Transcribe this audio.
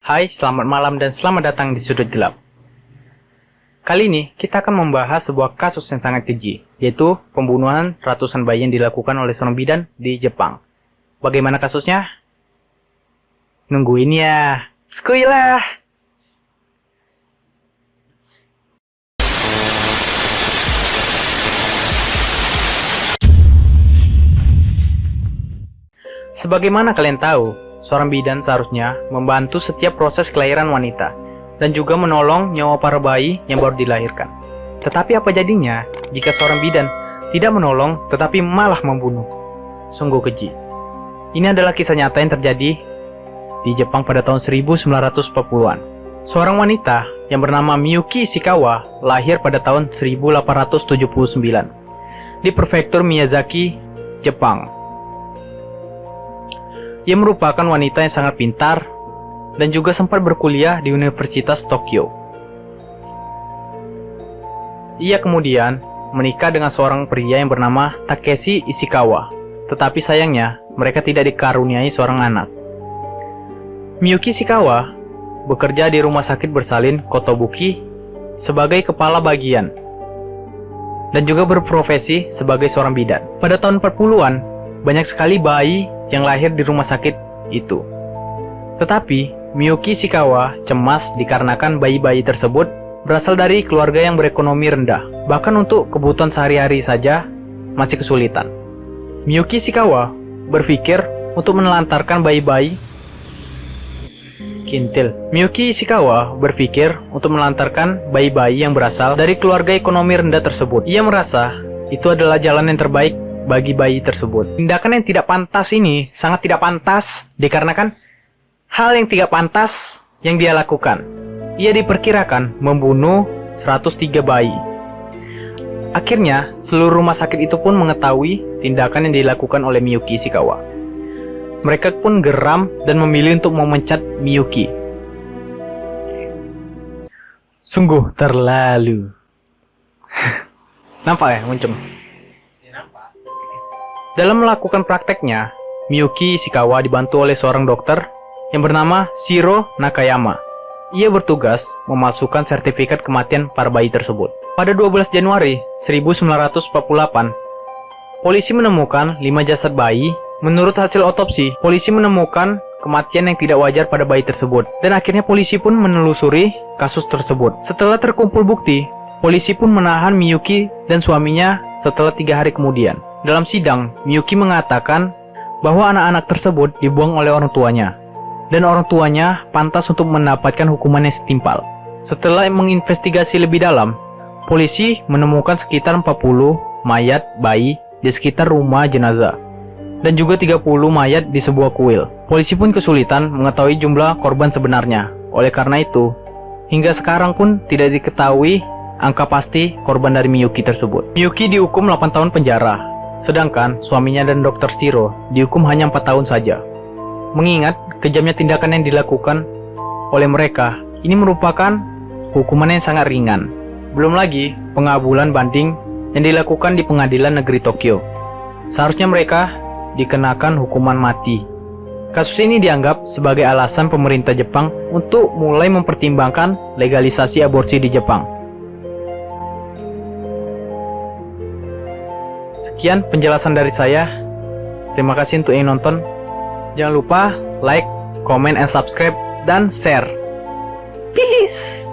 Hai, selamat malam dan selamat datang di Sudut Gelap. Kali ini kita akan membahas sebuah kasus yang sangat keji, yaitu pembunuhan ratusan bayi yang dilakukan oleh seorang bidan di Jepang. Bagaimana kasusnya? Nungguin ya. Skuilah! Sebagaimana kalian tahu, seorang bidan seharusnya membantu setiap proses kelahiran wanita dan juga menolong nyawa para bayi yang baru dilahirkan. Tetapi apa jadinya jika seorang bidan tidak menolong tetapi malah membunuh? Sungguh keji. Ini adalah kisah nyata yang terjadi di Jepang pada tahun 1940-an. Seorang wanita yang bernama Miyuki Ishikawa lahir pada tahun 1879 di prefektur Miyazaki, Jepang. Ia merupakan wanita yang sangat pintar dan juga sempat berkuliah di Universitas Tokyo. Ia kemudian menikah dengan seorang pria yang bernama Takeshi Ishikawa, tetapi sayangnya mereka tidak dikaruniai seorang anak. Miyuki Ishikawa bekerja di rumah sakit bersalin Kotobuki sebagai kepala bagian dan juga berprofesi sebagai seorang bidan. Pada tahun 40-an, banyak sekali bayi yang lahir di rumah sakit itu. Tetapi Miyuki Ishikawa cemas dikarenakan bayi-bayi tersebut berasal dari keluarga yang berekonomi rendah. Bahkan untuk kebutuhan sehari-hari saja masih kesulitan. Miyuki Ishikawa berpikir untuk menelantarkan bayi-bayi Miyuki Ishikawa berpikir untuk menelantarkan bayi-bayi yang berasal dari keluarga ekonomi rendah tersebut. Ia merasa itu adalah jalan yang terbaik bagi bayi tersebut. Tindakan yang tidak pantas ini sangat tidak pantas dikarenakan hal yang tidak pantas yang dia lakukan. Ia diperkirakan membunuh 103 bayi. Akhirnya, seluruh rumah sakit itu pun mengetahui tindakan yang dilakukan oleh Miyuki Ishikawa. Mereka pun geram dan memilih untuk memecat Miyuki. Sungguh terlalu. Nampak ya, muncul. Dalam melakukan prakteknya, Miyuki Ishikawa dibantu oleh seorang dokter yang bernama Shiro Nakayama. Ia bertugas memalsukan sertifikat kematian para bayi tersebut. Pada 12 Januari 1948, polisi menemukan 5 jasad bayi. Menurut hasil otopsi, polisi menemukan kematian yang tidak wajar pada bayi tersebut. Dan akhirnya polisi pun menelusuri kasus tersebut. Setelah terkumpul bukti, polisi pun menahan Miyuki dan suaminya setelah 3 hari kemudian. Dalam sidang, Miyuki mengatakan bahwa anak-anak tersebut dibuang oleh orang tuanya, dan orang tuanya pantas untuk mendapatkan hukuman yang setimpal. Setelah menginvestigasi lebih dalam, polisi menemukan sekitar 40 mayat bayi di sekitar rumah jenazah, dan juga 30 mayat di sebuah kuil. Polisi pun kesulitan mengetahui jumlah korban sebenarnya. Oleh karena itu, hingga sekarang pun tidak diketahui angka pasti korban dari Miyuki tersebut. Miyuki dihukum 8 tahun penjara. Sedangkan suaminya dan Dr. Shiro dihukum hanya 4 tahun saja. Mengingat kejamnya tindakan yang dilakukan oleh mereka, ini merupakan hukuman yang sangat ringan. Belum lagi pengabulan banding yang dilakukan di pengadilan negeri Tokyo. Seharusnya mereka dikenakan hukuman mati. Kasus ini dianggap sebagai alasan pemerintah Jepang untuk mulai mempertimbangkan legalisasi aborsi di Jepang. Sekian penjelasan dari saya. Terima kasih untuk yang nonton. Jangan lupa like, comment, and subscribe, dan share. Peace!